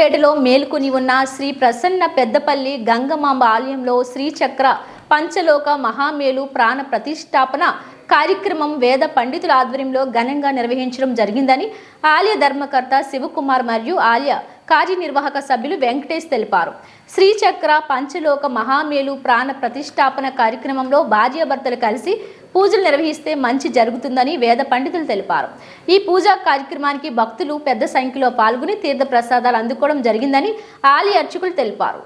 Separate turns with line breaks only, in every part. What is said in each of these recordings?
సిద్దిపేటలో మేల్కొని ఉన్న శ్రీ ప్రసన్న పెద్దపల్లి గంగమాంబ ఆలయంలో శ్రీచక్ర పంచలోక మహామేలు ప్రాణ ప్రతిష్టాపన కార్యక్రమం వేద పండితుల ఆధ్వర్యంలో ఘనంగా నిర్వహించడం జరిగిందని ఆలయ ధర్మకర్త శివకుమార్ మరియు ఆలయ కార్యనిర్వాహక సభ్యులు వెంకటేష్ తెలిపారు. శ్రీచక్ర పంచలోక మహామేలు ప్రాణ ప్రతిష్టాపన కార్యక్రమంలో భార్యాభర్తలు కలిసి పూజలు నిర్వహిస్తే మంచి జరుగుతుందని వేద పండితులు తెలిపారు. ఈ పూజా కార్యక్రమానికి భక్తులు పెద్ద సంఖ్యలో పాల్గొని తీర్థ ప్రసాదాలు అందుకోవడం జరిగిందని ఆలయ అర్చకులు తెలిపారు.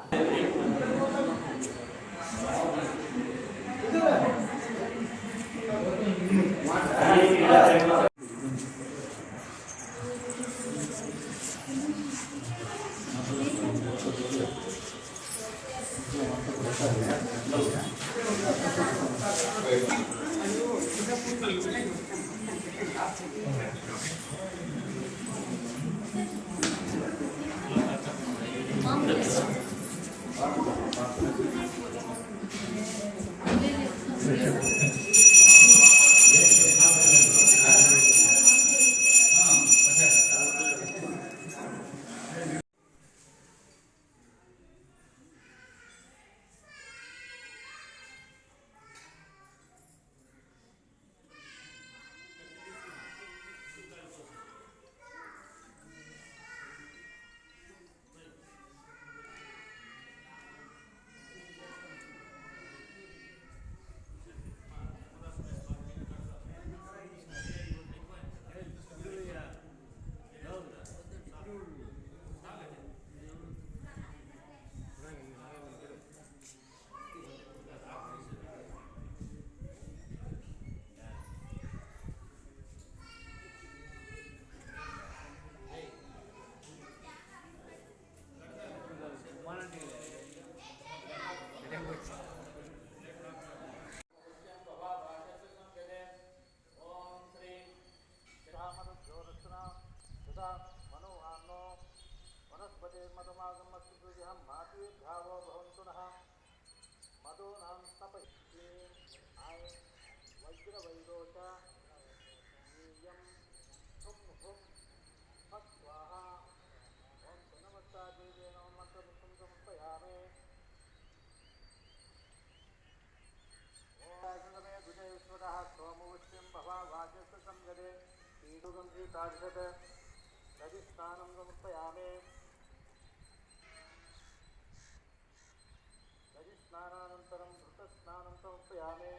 స్నానానంతరం ధృతస్నానం సమర్పయామి.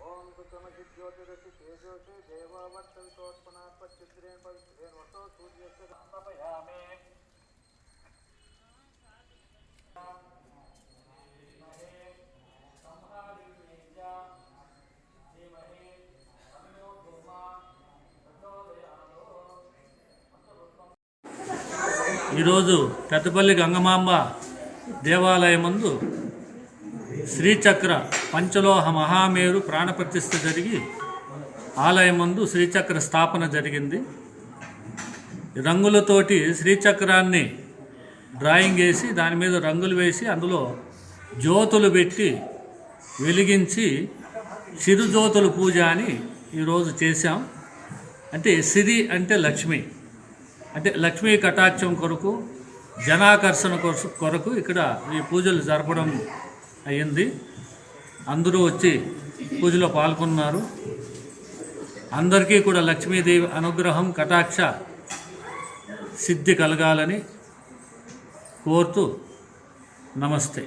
ఓం సుఖమజిజ్యోతిరసి తేజోషి దేవవర్తంతోత్పన్నాత్మచిత్రేణ పవిత్రేణ వసో సూర్యస్య సమర్పయామి.
ఈరోజు పెద్దపల్లి గంగమాంబ దేవాలయం ముందు శ్రీచక్ర పంచలోహ మహామేరు ప్రాణప్రతిష్ఠ జరిగి ఆలయం ముందు శ్రీచక్ర స్థాపన జరిగింది. రంగులతోటి శ్రీచక్రాన్ని డ్రాయింగ్ వేసి దాని మీద రంగులు వేసి అందులో జ్యోతులు పెట్టి వెలిగించి సిరుజ్యోతుల పూజ అని ఈరోజు చేశాం. అంటే సిరి అంటే లక్ష్మి, అంటే లక్ష్మీ కటాక్షం కొరకు జనాకర్షణ కొరకు ఇక్కడ ఈ పూజలు జరపడం అయ్యింది. అందరూ వచ్చి పూజలో పాల్గొన్నారు. అందరికీ కూడా లక్ష్మీదేవి అనుగ్రహం కటాక్ష సిద్ధి కలగాలని కోరుతూ నమస్తే.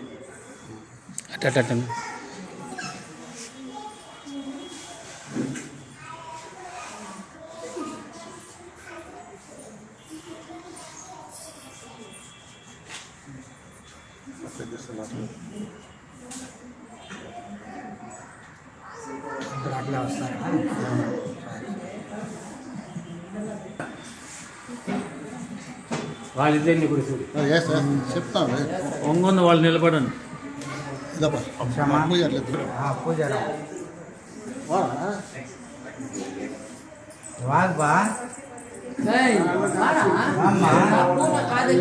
వాళ్ళిద్దరిని గురించి
చెప్తాను.
ఒంగొంద వాళ్ళు నిలబడండి.
వాగ్బా
కాదు